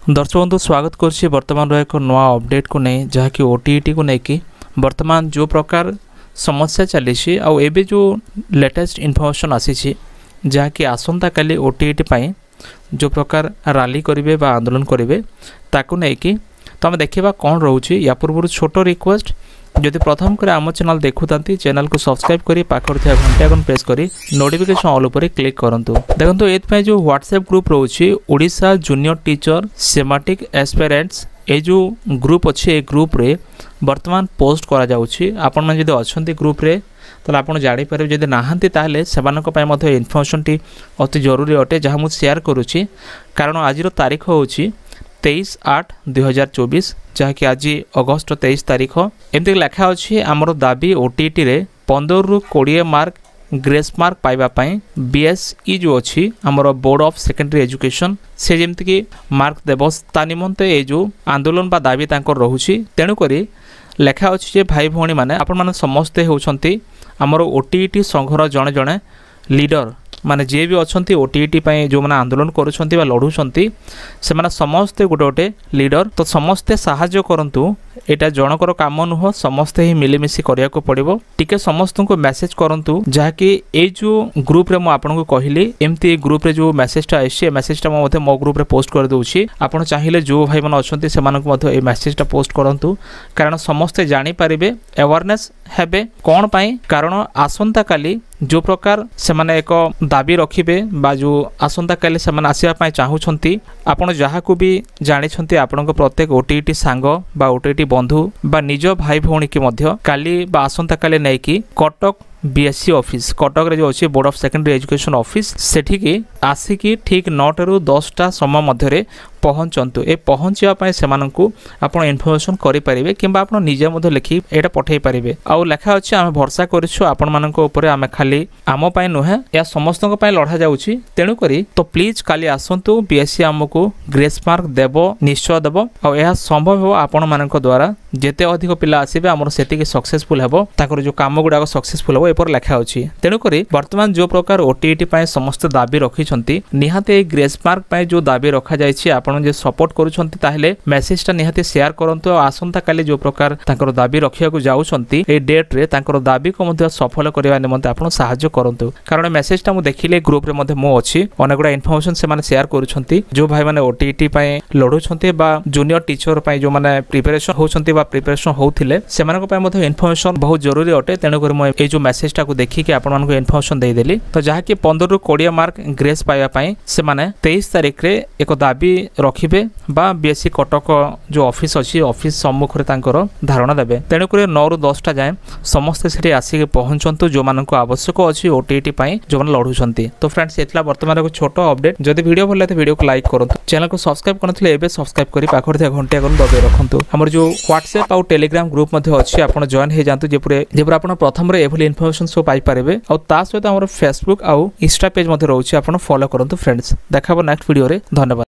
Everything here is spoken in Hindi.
दर्शक बंधु स्वागत करुच्ची बर्तमान एक नवा अपडेट को नहीं जहाँकि ओटीईटी को लेकिन बर्तमान जो प्रकार समस्या चली आबे जो लेटेस्ट इनफॉरमेशन आसी जहाँकि आसंता काली ओटीईटी पाई जो प्रकार रैली करेंगे आंदोलन करेंगे ताकू नहीं तो आम देखा कौन रोचे या पूर्व छोट रिक्वेस्ट जदि प्रथम कर आम चैनल देखुता चैनल को सब्सक्राइब करी पाखर थी घंटे आइकन प्रेस करी नोटिफिकेशन ऑल पर क्लिक करूँ। देखो ये जो व्हाट्सएप ग्रुप रोचे Odisha junior teacher schematic aspirants ये जो ग्रुप अच्छे ये ग्रुप रे वर्तमान पोस्ट करा जाउछि आपण मन जदि अछंती ग्रुप रे तो आपण जानि पारे जदि नाहंती ताले सेमानक पय मध्ये इन्फॉर्मेशन टी अति जरूरी अटे जहाँ मु शेयर करूछि कारण आज तारीख होछि 23/8/2024 जहाँकि आज अगस्त 23 तारीख एमती लिखा अच्छी आमर दाबी ओटीईटी रे 15 रु 20 मार्क ग्रेस मार्क पाइबा पाई बीएसई जो अच्छी आमर बोर्ड ऑफ सेकेंडरी एजुकेशन से जमती कि मार्क देव ता निमंते ये जो आंदोलन बा दाबी तांकर रहुछि तेणुक लेखा अच्छी जे भाई भौणी माने आपण माने समस्ते होउछंती आमर ओटीईटी संघर जणे जणे लीडर माने जे भी अच्छी ओटीईटी जो मैंने आंदोलन करुँच लड़ुंट से समस्ते गोटे गोटे लीडर तो समस्ते साहाय्य करंतु एटा जनकर काम नुह समस्ते ही मिलमिशी करिया को पड़िबो टिके समस्त को मेसेज करंतु जहाँकि ए जो ग्रुप रे मु आपनको कहली एमती ग्रुप रे जो मेसेजटा आसी मेसेजटा मते मो ग्रुप रे पोस्ट कर दूची आपण चाहिए जो भाई मन अच्छे से ए मेसेजटा पोस्ट करंतु कारण समस्ते जानी पारिबे अवेयरनेस हेबे कौन पाई कारण आसंता काली जो प्रकार से माने एक दाबी रखिबे बा जो आसंता काली से माने आसीबा पाई चाहुछंती आपण जहा को भी जानि छंती आपनको प्रत्येक ओटीईटी सांग बा ओटीईटी बंधु बा निज भाई भौणी की मध्य काली बा आसंता काली नै कि कटक बीएससी ऑफिस कटक रे जो अच्छे board of secondary education office Sethi आसिकी ठीक 9 रु 10टा समय मध्य पहुँचतु ए पहुँचापी से आप इनफर्मेशन करेंगे कि निजे लिखि एटा पठे पारे आउ लेखा अच्छे आम भरसा कर आम खाली आम नुहे या समस्त लड़ा जाऊँगी तेणुक तो प्लीज काली आसतु बीएससी आमको ग्रेस मार्क देव निश्चय देव आ संभव हो आपण मान द्वारा जिते अधिक पिला आसबे आम से सक्सेसफुल हे जो कम गुड़ाक सक्सेसफुल हे एपर लेखा अच्छी तेणुक बर्तमान जो प्रकार ओटीईटी समस्त दाबी रखी निहाती ग्रेस मार्क जो दाबी रखा जाए आपण जे सपोर्ट करूछंती ताहले मेसेजटा निहाती शेयर करंतु आसंता काली जो प्रकार तांकर दाबी रखिया को जाउछंती ए डेट रे तांकर दाबी को मध्ये सफल करबा निमंते आपण सहायता करंतु कारण मेसेजटा मु देखिले ग्रुप रे मध्ये मो अछि अनेकडा इन्फॉर्मेशन से माने शेयर करूछंती जो भाई माने ओटीईटी पय लडुछंती बा जूनियर टीचर पय जो माने प्रिपरेशन होछंती बा प्रिपरेशन होउथिले सेमानक पय मध्ये इन्फॉर्मेशन बहुत जरूरी अटे तेनु कर मो ए जो मेसेजटा को देखि के आपण मानको इन्फॉर्मेशन दे देली तो जहा कि 15 रु 20 मार्क ग्रेस पाइबा पय से माने 23 तारिख रे एक दाबी रखिबे बा बीएससी कटक जो ऑफिस अच्छी ऑफिस सम्मुख धारणा देवे तेणुक 9 रु 10टा जाए समस्ते से आसिक पहुंचतु जो मानक आवश्यक अच्छी ओटीईटी जो मैंने लड़ुंट तो फ्रेंड्स ये बर्तमान एक छोट अपडेट जब वीडियो भल लगे वीडियो को लाइक करूँ चैनल को सब्सक्राइब करते एवं सब्सक्राइब कर पाखर थी घंटे आगे दबाई रखुँ आम जो व्हाट्सएप और टेलीग्राम ग्रुप अच्छी आप जॉइन हो जातु जब आप प्रथम एभली इनफर्मेशन सब पाइपारे और सहित आम फेसबुक आउ इंस्टा पेज रोचे आप फॉलो करूँ फ्रेंड्स देखा नेक्स्ट वीडियो धन्यवाद।